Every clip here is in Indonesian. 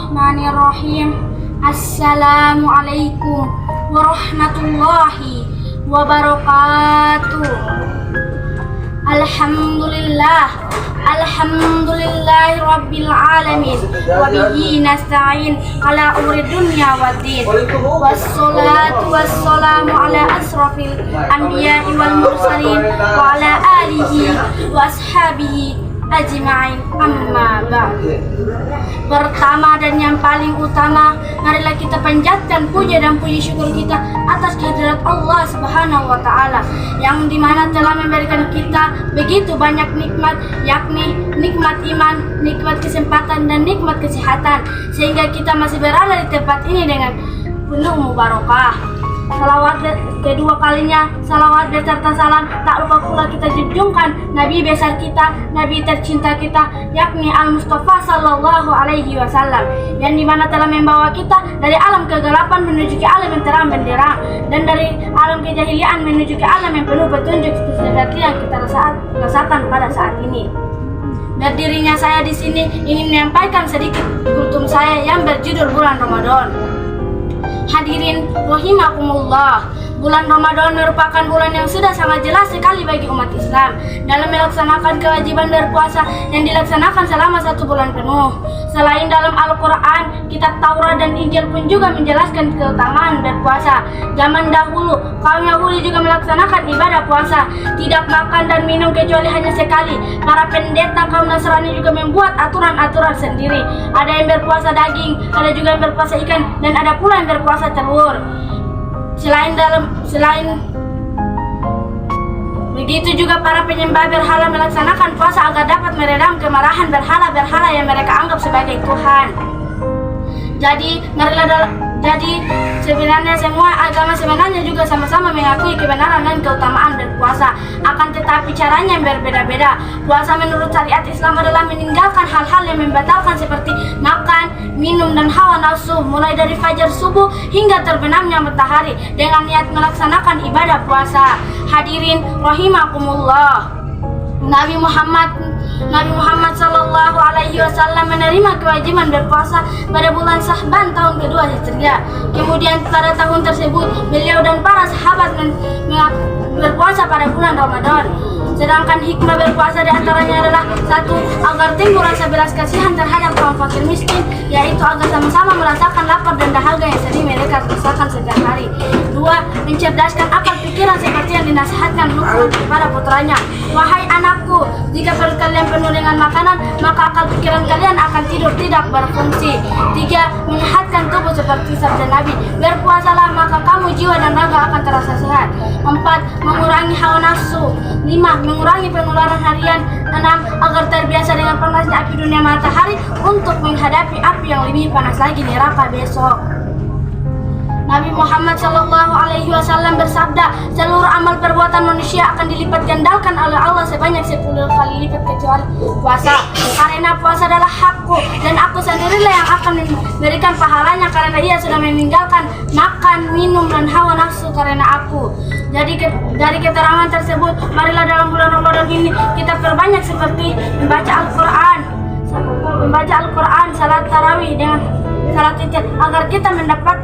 Bismillahirrahmanirrahim. Assalamualaikum warahmatullahi wabarakatuh. Alhamdulillahi rabbil alamin wa bihi nasta'in ala umuri dunya waddin. Wassalatu wassalamu ala asrafil anbiya'i wal mursalin wa ala alihi wa ashabihi ajma'in, amma ba'd. Pertama dan yang paling utama, marilah kita panjatkan puja dan puji syukur kita atas kehadirat Allah Subhanahu wa taala yang dimana telah memberikan kita begitu banyak nikmat, yakni nikmat iman, nikmat kesempatan dan nikmat kesehatan, sehingga kita masih berada di tempat ini dengan penuh mubarakah. Salawat kedua kalinya, salawat beserta salam tak lupa pula kita junjungkan Nabi besar kita, Nabi tercinta kita, yakni Al-Mustafa Sallallahu Alaihi Wasallam, yang dimana telah membawa kita dari alam kegelapan menuju ke alam yang terang benderang, dan dari alam kejahilian menuju ke alam yang penuh petunjuk seperti yang kita rasakan pada saat ini. Berdirinya saya di sini ingin menyampaikan sedikit kultum saya yang berjudul Bulan Ramadan. Hadirin rahimakumullah, bulan Ramadan merupakan bulan yang sudah sangat jelas sekali bagi umat Islam dalam melaksanakan kewajiban berpuasa yang dilaksanakan selama 1 bulan penuh. Selain dalam Al-Quran, kitab Taurat dan Injil pun juga menjelaskan keutamaan berpuasa. Zaman dahulu, kaum Yahudi juga melaksanakan ibadah puasa, tidak makan dan minum kecuali hanya sekali. Para pendeta kaum Nasrani juga membuat aturan-aturan sendiri. Ada yang berpuasa daging, ada juga yang berpuasa ikan, dan ada pula yang berpuasa telur. Selain begitu juga para penyembah berhala melaksanakan puasa agar dapat meredam kemarahan berhala-berhala yang mereka anggap sebagai Tuhan. Jadi sebenarnya semua agama sebenarnya juga sama-sama mengakui kebenaran dan keutamaan berpuasa. Akan tetapi caranya yang berbeda-beda. Puasa menurut syariat Islam adalah meninggalkan hal-hal yang membatalkan seperti makan, minum, dan hawa nafsu mulai dari fajar subuh hingga terbenamnya matahari dengan niat melaksanakan ibadah puasa. Hadirin rahimakumullah, Nabi Muhammad Sallallahu Alaihi Wasallam menerima kewajiban berpuasa pada bulan Sya'ban tahun kedua Hijriah. Kemudian pada tahun tersebut beliau dan para sahabat berpuasa pada bulan Ramadan. Sedangkan hikmah berpuasa diantaranya adalah: 1. Agar timbul rasa belas kasihan terhadap kaum fakir miskin, yaitu agar sama-sama merasakan lapar dan dahaga yang sering mereka rasakan setiap hari. 2. Mencerdaskan akal pikiran seperti yang dinasihatkan Luqman kepada putranya: wahai anakku, jika perut kalian penuh dengan makanan, maka akal pikiran kalian akan tidur tidak berfungsi. 3. Menyehatkan tubuh seperti sabda Nabi: berpuasalah maka kamu jiwa dan raga akan terasa sehat. 4. Mengurangi hawa nafsu. 5. Mengurangi pengeluaran harian. 6. Agar terbiasa dengan panasnya api dunia matahari untuk menghadapi api yang lebih panas lagi neraka besok. Nabi Muhammad Sallallahu Alaihi Wasallam bersabda, seluruh amal perbuatan manusia akan dilipat gandakan oleh Allah sebanyak 10 kali lipat kecuali puasa. Karena puasa adalah hakku dan aku sendirilah yang akan memberikan pahalanya karena ia sudah meninggalkan makan, minum, dan hawa nafsu karena aku. Jadi dari keterangan tersebut, marilah dalam bulan Ramadan ini kita perbanyak seperti membaca Al-Quran, salat tarawih dengan salat witir, agar kita mendapat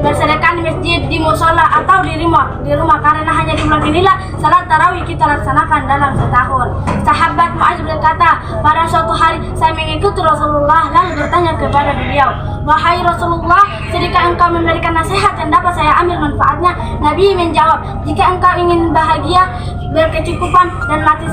bersedekah di masjid, di musola, atau di rumah karena hanya di bulan inilah salat tarawih kita laksanakan dalam setahun. Sahabat Mu'adz berkata, pada suatu hari saya mengikuti Rasulullah lalu bertanya kepada beliau, wahai Rasulullah, sedikah engkau memberikan nasihat yang dapat saya ambil manfaatnya? Nabi menjawab, jika engkau ingin bahagia, berkecukupan, dan mati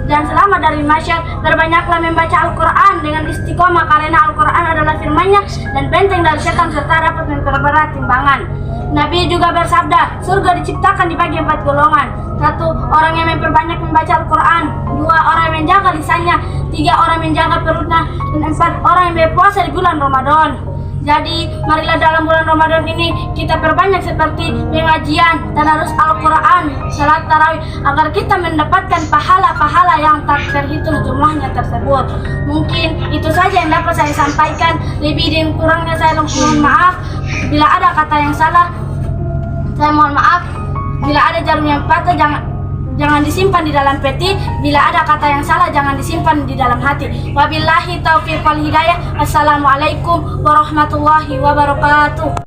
dan selamat dari mahsyar, berbanyaklah membaca Al-Quran dengan istiqomah karena Al-Quran adalah firman-Nya dan benteng dari setan serta dapat memperberat timbangan. Nabi juga bersabda, surga diciptakan dibagi 4 golongan. 1. Orang yang memperbanyak membaca Al-Quran. 2. Orang yang menjaga lisannya. 3. Orang yang menjaga perutnya. Dan 4. Orang yang berpuasa di bulan Ramadan. Jadi, marilah dalam bulan Ramadan ini kita perbanyak seperti pengajian, tadarus Al-Quran, salat tarawih, agar kita mendapatkan pahala-pahala yang tak terhitung jumlahnya tersebut. Mungkin itu saja yang dapat saya sampaikan. Lebih dan kurangnya saya mohon maaf. Bila ada kata yang salah, saya mohon maaf. Bila ada jarum yang patah, jangan disimpan di dalam peti. Bila ada kata yang salah, jangan disimpan di dalam hati. Wabillahi taufiq wal hidayah. Assalamualaikum warahmatullahi wabarakatuh.